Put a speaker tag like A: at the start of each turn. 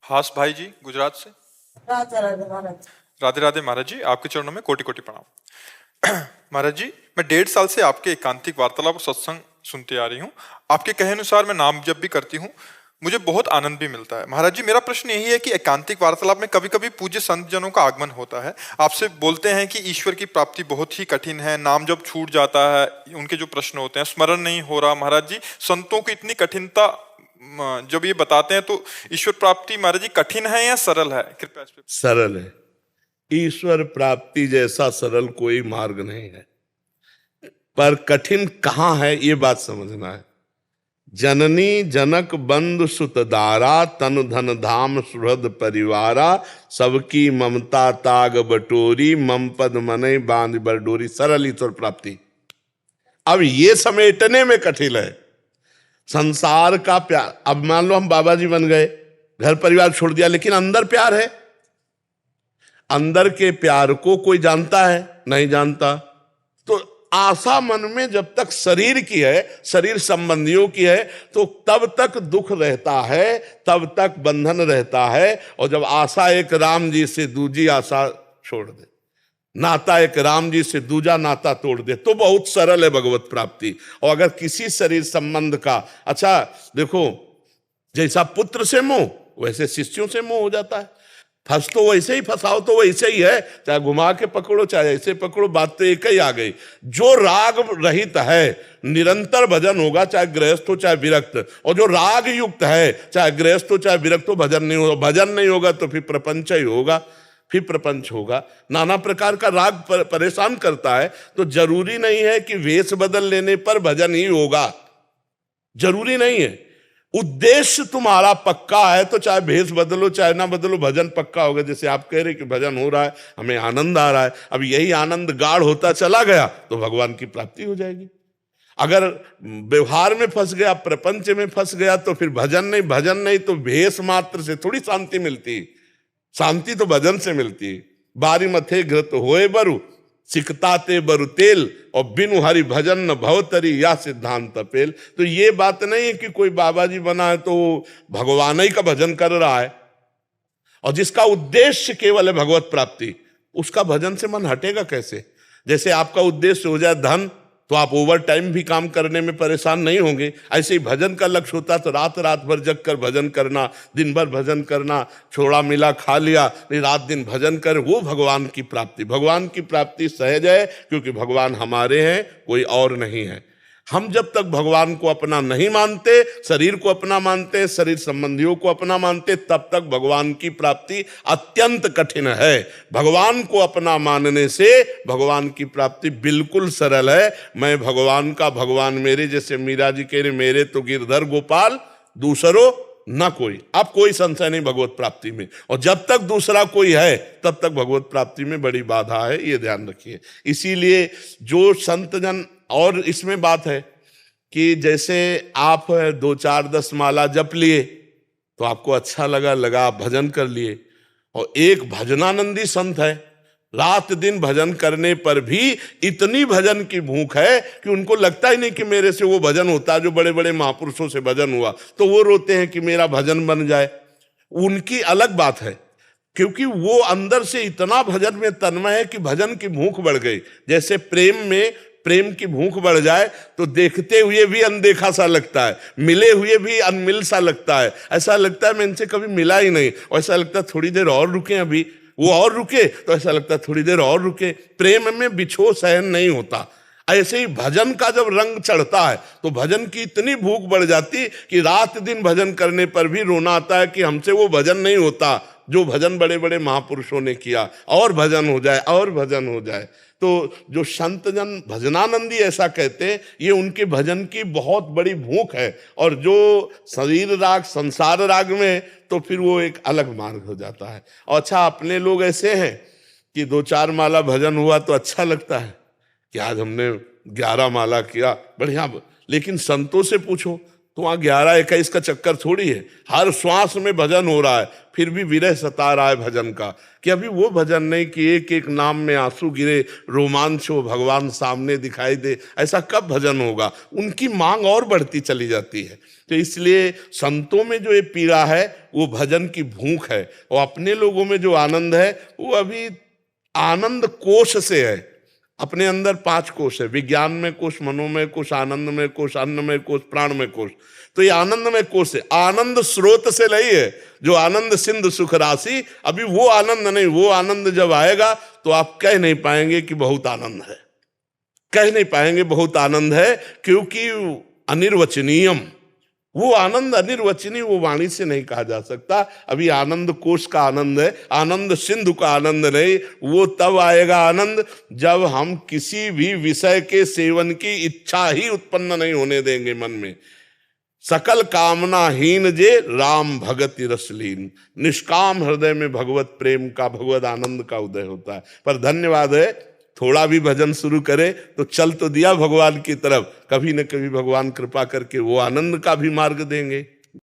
A: हास भाई जी गुजरात से।
B: राधे राधे महाराज।
A: राधे राधे महाराज जी, आपके चरणों में कोटि कोटि प्रणाम। महाराज जी, मैं 1.5 साल से आपके एकांतिक वार्तालाप और सत्संग सुनते आ रही हूँ। आपके कहे अनुसार मैं नाम जप भी करती हूँ, मुझे बहुत आनंद भी मिलता है। महाराज जी, मेरा प्रश्न यही है कि एकांतिक वार्तालाप में कभी कभी पूज्य संत जनों का आगमन होता है, आपसे बोलते हैं कि ईश्वर की प्राप्ति बहुत ही कठिन है, नाम जब छूट जाता है, उनके जो प्रश्न होते हैं, स्मरण नहीं हो रहा। महाराज जी, संतों की इतनी कठिनता जब ये बताते हैं तो ईश्वर प्राप्ति महाराज जी कठिन है या सरल है? कृपया इस पे।
C: सरल है। ईश्वर प्राप्ति जैसा सरल कोई मार्ग नहीं है, पर कठिन कहां है ये बात समझना है। जननी जनक बंधु सुत दारा, तन धन धाम सुहृद परिवारा, सबकी ममता ताग बटोरी, मम पद मनई बांध बरडोरी। सरल ईश्वर प्राप्ति। अब ये समेटने में कठिन है। संसार का प्यार, अब मान लो हम बाबा जी बन गए, घर परिवार छोड़ दिया, लेकिन अंदर प्यार है। अंदर के प्यार को कोई जानता है? नहीं जानता। तो आशा मन में जब तक शरीर की है, शरीर संबंधियों की है, तो तब तक दुख रहता है, तब तक बंधन रहता है। और जब आशा एक राम जी से दूजी आशा छोड़ दे, नाता एक राम जी से दूजा नाता तोड़ दे, तो बहुत सरल है भगवत प्राप्ति। और अगर किसी शरीर संबंध का, अच्छा देखो, जैसा पुत्र से मोह वैसे शिष्यों से मोह हो जाता है। फंस तो वैसे ही, फंसाओ तो वैसे ही है, चाहे घुमा के पकड़ो चाहे ऐसे पकड़ो, बात तो एक ही आ गई। जो राग रहित है निरंतर भजन होगा, चाहे गृहस्थ हो चाहे विरक्त। और जो राग युक्त है, चाहे गृहस्थ हो चाहे विरक्त हो, भजन नहीं होगा। भजन नहीं होगा तो फिर प्रपंच ही होगा, फिर प्रपंच होगा। नाना प्रकार का राग परेशान करता है। तो जरूरी नहीं है कि वेश बदल लेने पर भजन ही होगा, जरूरी नहीं है। उद्देश्य तुम्हारा पक्का है तो चाहे भेष बदलो चाहे ना बदलो, भजन पक्का होगा। जैसे आप कह रहे कि भजन हो रहा है, हमें आनंद आ रहा है, अब यही आनंद गाढ़ होता चला गया तो भगवान की प्राप्ति हो जाएगी। अगर व्यवहार में फंस गया, प्रपंच में फंस गया, तो फिर भजन नहीं। भजन नहीं तो भेष मात्र से थोड़ी शांति मिलती, शांति तो भजन से मिलती। बारी मथे घृत होए बरु, सिकताते बरु तेल, और बिनु हरि भजन न भवतरी, या सिद्धांत पेल। तो ये बात नहीं है कि कोई बाबा जी बना है तो भगवान ही का भजन कर रहा है। और जिसका उद्देश्य केवल है भगवत प्राप्ति, उसका भजन से मन हटेगा कैसे? जैसे आपका उद्देश्य हो जाए धन, तो आप ओवर टाइम भी काम करने में परेशान नहीं होंगे। ऐसे ही भजन का लक्ष्य होता तो रात रात भर जग कर भजन करना, दिन भर भजन करना, छोड़ा मिला खा लिया, नहीं रात दिन भजन कर, वो भगवान की प्राप्ति। भगवान की प्राप्ति सहज है, क्योंकि भगवान हमारे हैं, कोई और नहीं है। हम जब तक भगवान को अपना नहीं मानते, शरीर को अपना मानते, शरीर संबंधियों को अपना मानते, तब तक भगवान की प्राप्ति अत्यंत कठिन है। भगवान को अपना मानने से भगवान की प्राप्ति बिल्कुल सरल है। मैं भगवान का, भगवान मेरे, जैसे मीरा जी कह रहे, मेरे तो गिरधर गोपाल दूसरो ना कोई। अब कोई संशय नहीं भगवत प्राप्ति में। और जब तक दूसरा कोई है तब तक भगवत प्राप्ति में बड़ी बाधा है, ये ध्यान रखिए। इसीलिए जो संत जन, और इसमें बात है कि जैसे आप 2 4 10 माला जप लिए तो आपको अच्छा लगा, आप भजन कर लिए। और एक भजनानंदी संत है, रात दिन भजन करने पर भी इतनी भजन की भूख है कि उनको लगता ही नहीं कि मेरे से वो भजन होता। जो बड़े बड़े महापुरुषों से भजन हुआ तो वो रोते हैं कि मेरा भजन बन जाए। उनकी अलग बात है, क्योंकि वो अंदर से इतना भजन में तन्मय है कि भजन की भूख बढ़ गई। जैसे प्रेम में, प्रेम की भूख बढ़ जाए तो देखते हुए भी अनदेखा सा लगता है, मिले हुए भी अनमिल सा लगता है। ऐसा लगता है मैं इनसे कभी मिला ही नहीं, और ऐसा लगता है थोड़ी देर और रुके, अभी वो और रुके तो ऐसा लगता है थोड़ी देर और रुके। प्रेम में बिछो सहन नहीं होता। ऐसे ही भजन का जब रंग चढ़ता है तो भजन की इतनी भूख बढ़ जाती कि रात दिन भजन करने पर भी रोना आता है कि हमसे वो भजन नहीं होता जो भजन बड़े बड़े महापुरुषों ने किया। और भजन हो जाए, और भजन हो जाए। तो जो संत जन भजनानंदी ऐसा कहते हैं, ये उनके भजन की बहुत बड़ी भूख है। और जो शरीर राग, संसार राग में, तो फिर वो एक अलग मार्ग हो जाता है। और अच्छा, अपने लोग ऐसे हैं कि 2 4 माला भजन हुआ तो अच्छा लगता है कि आज हमने 11 माला किया, बढ़िया। लेकिन संतों से पूछो तो वहां 11-21 का चक्कर थोड़ी है। हर श्वास में भजन हो रहा है, फिर भी विरह सता रहा है भजन का। कि अभी वो भजन नहीं कि एक एक नाम में आंसू गिरे, रोमांच हो, भगवान सामने दिखाई दे, ऐसा कब भजन होगा। उनकी मांग और बढ़ती चली जाती है। तो इसलिए संतों में जो ये पीड़ा है वो भजन की भूख है, और अपने लोगों में जो आनंद है वो अभी आनंद कोश से है। अपने अंदर 5 कोश है, विज्ञान में कोश, मनोमय कोश, आनंद में कोश, अन्न में कोश, प्राण में कोश। तो ये आनंद में कोश है, आनंद स्रोत से नहीं है जो आनंद सिंधु सुख राशि। अभी वो आनंद नहीं, वो आनंद जब आएगा तो आप कह नहीं पाएंगे कि बहुत आनंद है, कह नहीं पाएंगे बहुत आनंद है, क्योंकि अनिर्वचनीयम, वो आनंद अनिर्वचनीय, वो वाणी से नहीं कहा जा सकता। अभी आनंद कोश का आनंद है, आनंद सिंधु का आनंद नहीं। वो तब आएगा आनंद जब हम किसी भी विषय के सेवन की इच्छा ही उत्पन्न नहीं होने देंगे मन में। सकल कामनाहीन जे राम भगति रसलीन, निष्काम हृदय में भगवत प्रेम का, भगवत आनंद का उदय होता है। पर धन्यवाद है, थोड़ा भी भजन शुरू करे तो चल तो दिया भगवान की तरफ, कभी न कभी भगवान कृपा करके वो आनंद का भी मार्ग देंगे।